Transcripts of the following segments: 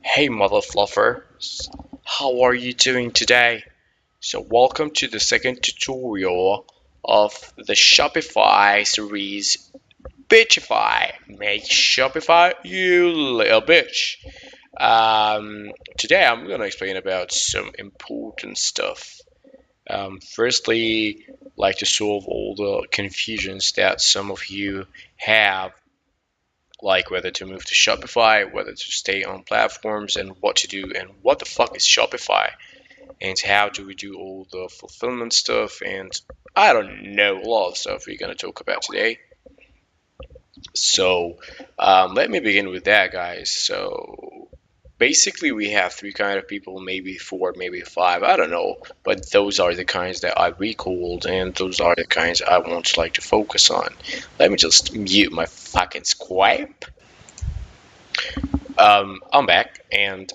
Hey mother fluffers, how are you doing today? So welcome to the second tutorial of the Shopify series Bitchify. Make Shopify you little bitch. Today I'm gonna explain about some important stuff. Firstly, like to solve all the confusions that some of you have, like whether to move to Shopify, whether to stay on platforms, and what to do, and what the fuck is Shopify, and how do we do all the fulfillment stuff, and I don't know, a lot of stuff we're gonna talk about today. So let me begin with that, guys. So basically, we have three kind of people, maybe four, maybe five, I don't know, but those are the kinds that I recalled, and those are the kinds I want like to focus on. Let me just mute my fucking swipe. I'm back, and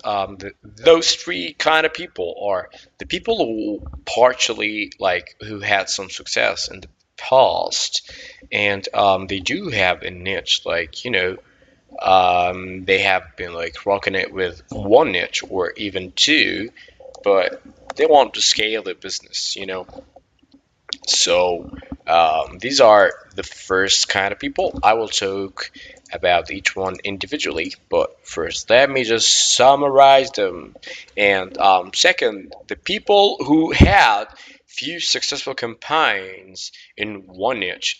those three kind of people are the people who partially like who had some success in the past, and they do have a niche, like they have been like rocking it with one niche or even two, but they want to scale their business. So these are the first kind of people. I will talk about each one individually, but first let me just summarize them. And second, the people who had few successful campaigns in one niche.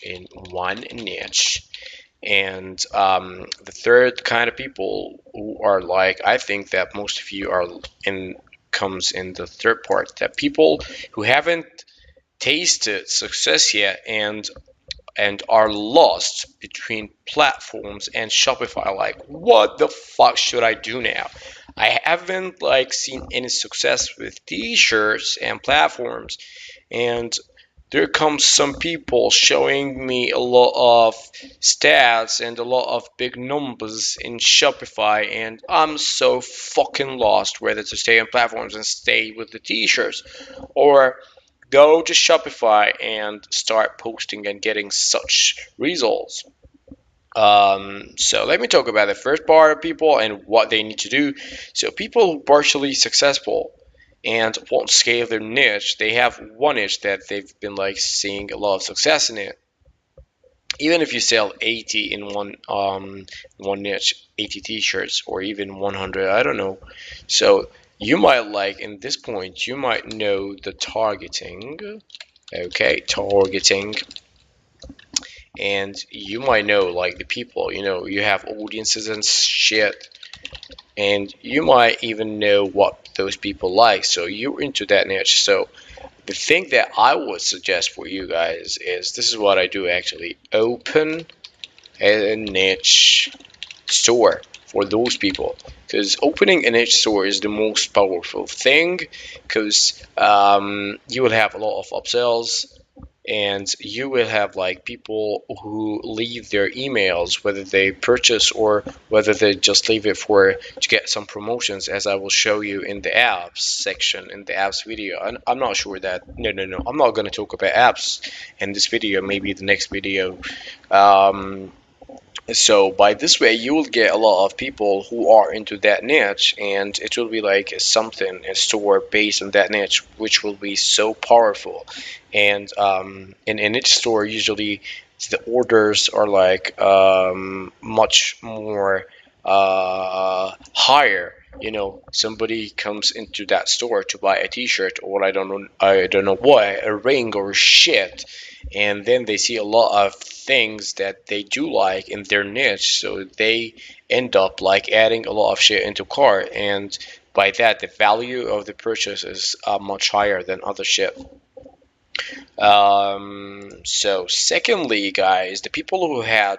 And the third kind of people who are like, I think that most of you are in, comes in the third part, that people who haven't tasted success yet and are lost between platforms and Shopify. Like, what the fuck should I do now? I haven't like seen any success with t-shirts and platforms, and there comes some people showing me a lot of stats and a lot of big numbers in Shopify, and I'm so fucking lost whether to stay on platforms and stay with the t-shirts, or go to Shopify and start posting and getting such results. So let me talk about the first part of people and what they need to do. So people who are partially successful and won't scale their niche, they have one niche that they've been like seeing a lot of success in it. Even if you sell 80 in one niche, 80 t-shirts or even 100, I don't know. So you might like in this point you might know the targeting. Okay, targeting, and you might know like the people, you have audiences and shit, and you might even know what those people like, so you're into that niche. So the thing that I would suggest for you guys is, this is what I do actually: open a niche store for those people, because opening a niche store is the most powerful thing, because you will have a lot of upsells, and you will have like people who leave their emails, whether they purchase or whether they just leave it for to get some promotions, as I will show you in the apps section in the apps video. And I'm not sure that, no, I'm not going to talk about apps in this video, maybe the next video. So by this way, you will get a lot of people who are into that niche, and it will be like something, a store based on that niche, which will be so powerful. And in a niche store, usually the orders are like much more higher. Somebody comes into that store to buy a T-shirt, or I don't know what, a ring or shit, and then they see a lot of things that they do like in their niche, so they end up like adding a lot of shit into cart, and by that the value of the purchase is much higher than other shit. So secondly, guys, the people who had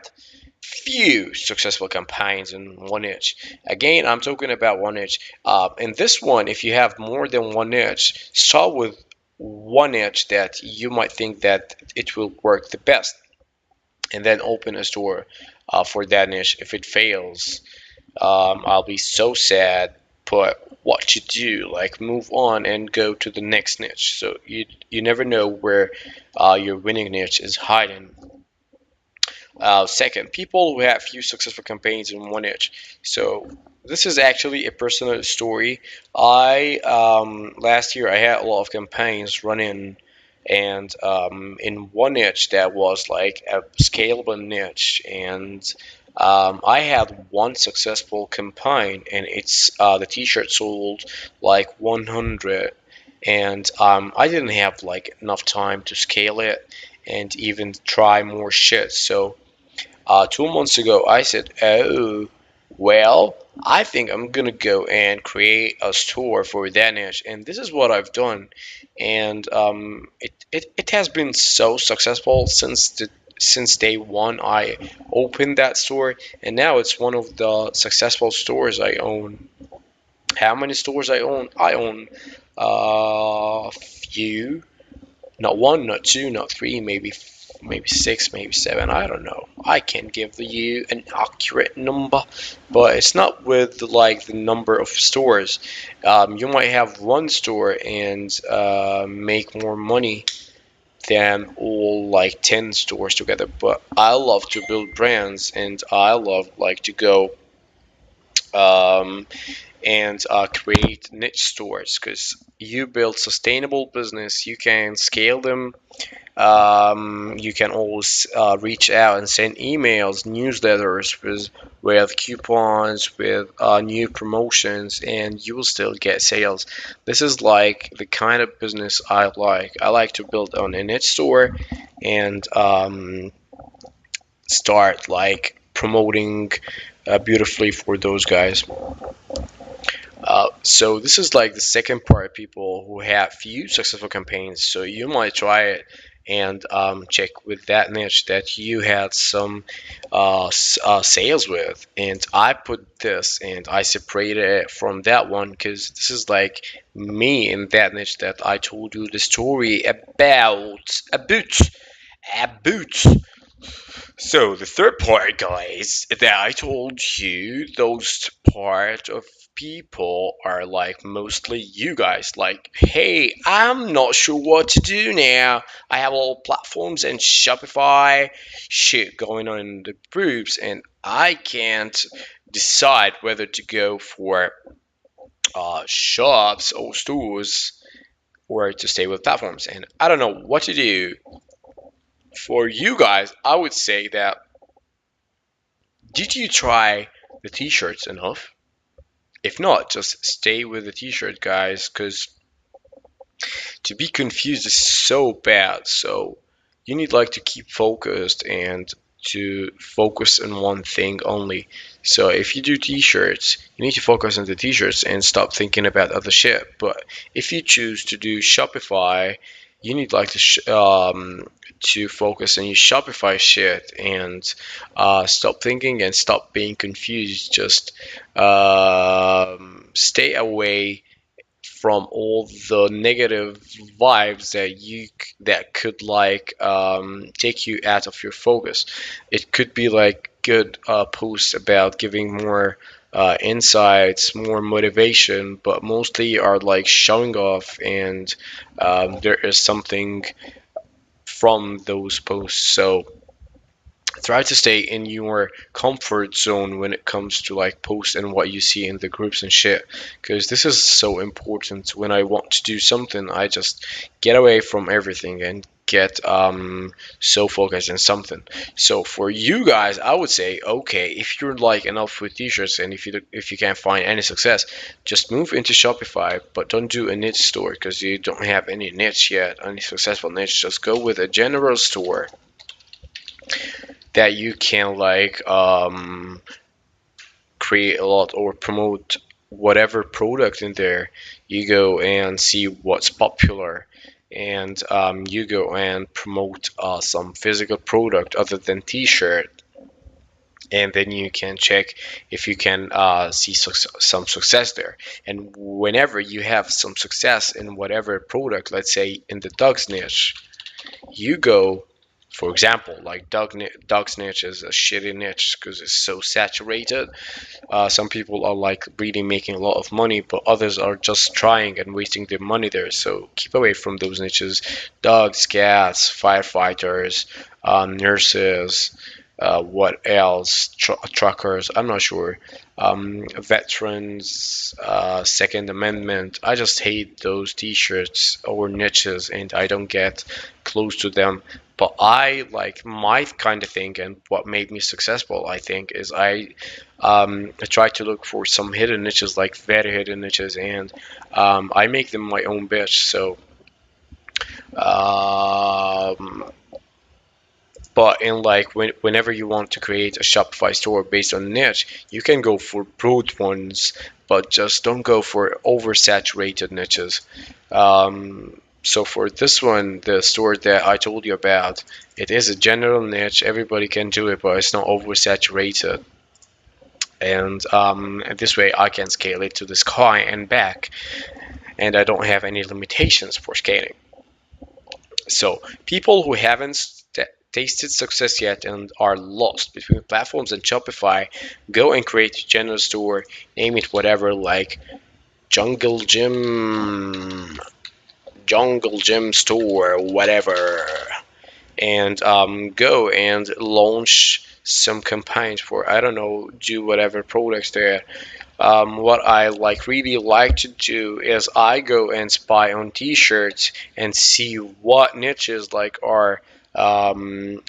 few successful campaigns in one niche. Again, I'm talking about one niche. In this one, if you have more than one niche, start with one niche that you might think that it will work the best, and then open a store for that niche. If it fails, I'll be so sad. But what to do? Like, move on and go to the next niche. So you never know where your winning niche is hiding. Second, people who have few successful campaigns in one niche. So this is actually a personal story. I last year I had a lot of campaigns running, and in one niche that was like a scalable niche, and I had one successful campaign, and it's the T-shirt sold like 100, and I didn't have like enough time to scale it and even try more shit. So 2 months ago, I said, "Oh, well, I think I'm gonna go and create a store for that niche," and this is what I've done, and it has been so successful since day one. I opened that store, and now it's one of the successful stores I own. How many stores I own? I own a few, not one, not two, not three, maybe six, maybe seven. I don't know. I can't give you an accurate number, but it's not with like the number of stores. You might have one store and make more money than all like 10 stores together. But I love to build brands, and I love like to go um, and create niche stores, because you build sustainable business, you can scale them. You can always reach out and send emails, newsletters with coupons, with new promotions, and you will still get sales. This is like the kind of business I like. I like to build on a niche store and start like promoting beautifully for those guys. So this is like the second part, people who have few successful campaigns. So you might try it and check with that niche that you had some sales with. And I put this and I separated it from that one, because this is like me in that niche that I told you the story about. So the third part, guys, that I told you, those part of people are like mostly you guys. Like, hey, I'm not sure what to do now. I have all platforms and Shopify shit going on in the groups, and I can't decide whether to go for shops or stores or to stay with platforms. And I don't know what to do. For you guys, I would say that, did you try the t-shirts enough? If not, just stay with the t-shirt, guys, because to be confused is so bad. So you need like to keep focused and to focus on one thing only. So if you do t-shirts, you need to focus on the t-shirts and stop thinking about other shit. But if you choose to do Shopify, you need like to focus on your Shopify shit and stop thinking and stop being confused. Just stay away from all the negative vibes that could like take you out of your focus. It could be like good posts about giving more insights, more motivation, but mostly are like showing off, and there is something from those posts. So try to stay in your comfort zone when it comes to like posts and what you see in the groups and shit, because this is so important. When I want to do something, I just get away from everything and get so focused on something. So for you guys, I would say, okay, if you're like enough with t-shirts, and if you can't find any success, just move into Shopify, but don't do a niche store, because you don't have any niche yet, any successful niche. Just go with a general store that you can like create a lot or promote whatever product in there. You go and see what's popular, and you go and promote some physical product other than t-shirt, and then you can check if you can see some success there. And whenever you have some success in whatever product, let's say in the dogs niche, you go, for example, like dog niche is a shitty niche because it's so saturated. Some people are like really making a lot of money, but others are just trying and wasting their money there. So keep away from those niches. Dogs, cats, firefighters, nurses, What else? Truckers, I'm not sure. Veterans, Second Amendment. I just hate those t-shirts or niches, and I don't get close to them. But I like my kind of thing, and what made me successful, I think, is I try to look for some hidden niches, like very hidden niches, and I make them my own bitch. So um, but in like whenever you want to create a Shopify store based on niche, you can go for broad ones, but just don't go for oversaturated niches. So for this one, the store that I told you about, it is a general niche. Everybody can do it, but it's not oversaturated. And this way, I can scale it to the sky and back, and I don't have any limitations for scaling. So people who haven't tasted success yet and are lost between platforms and Shopify, go and create a general store, name it whatever, like Jungle Gym, Jungle Gym Store, whatever, and go and launch some campaigns for, I don't know, do whatever products there. What I really like to do is I go and spy on t-shirts and see what niches are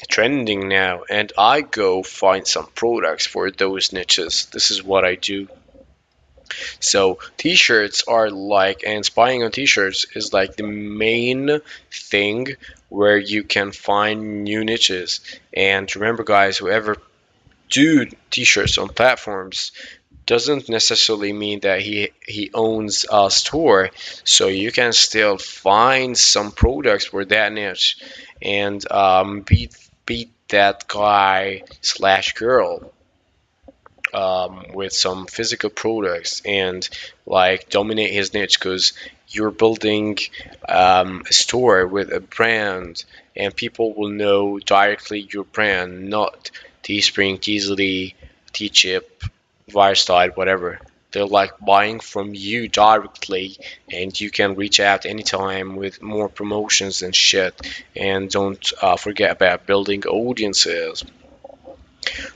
trending now, and I go find some products for those niches. This is what I do. So t-shirts are and spying on t-shirts is like the main thing where you can find new niches. And remember, guys, whoever do t-shirts on platforms doesn't necessarily mean that he owns a store. So you can still find some products for that niche and beat that guy slash girl with some physical products and dominate his niche, because you're building a store with a brand, and people will know directly your brand, not Teespring, Teasly, T-Chip, Firestyle, whatever. They're buying from you directly, and you can reach out anytime with more promotions and shit. And don't forget about building audiences.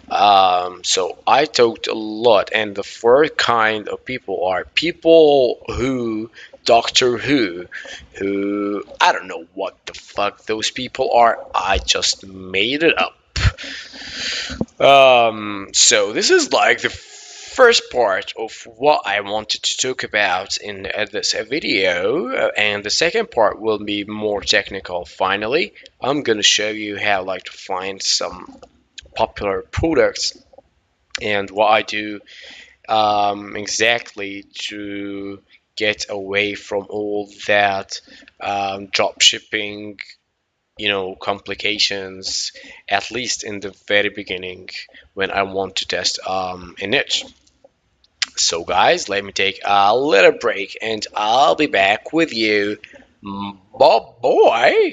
So I talked a lot, and the fourth kind of people are people who Doctor who I don't know what the fuck those people are. I just made it up. So this is the first part of what I wanted to talk about in this video, and the second part will be more technical. Finally, I'm gonna show you how to find some popular products and what I do exactly to get away from all that drop shipping, complications, at least in the very beginning when I want to test a niche. So, guys, let me take a little break and I'll be back with you. Bye, boy.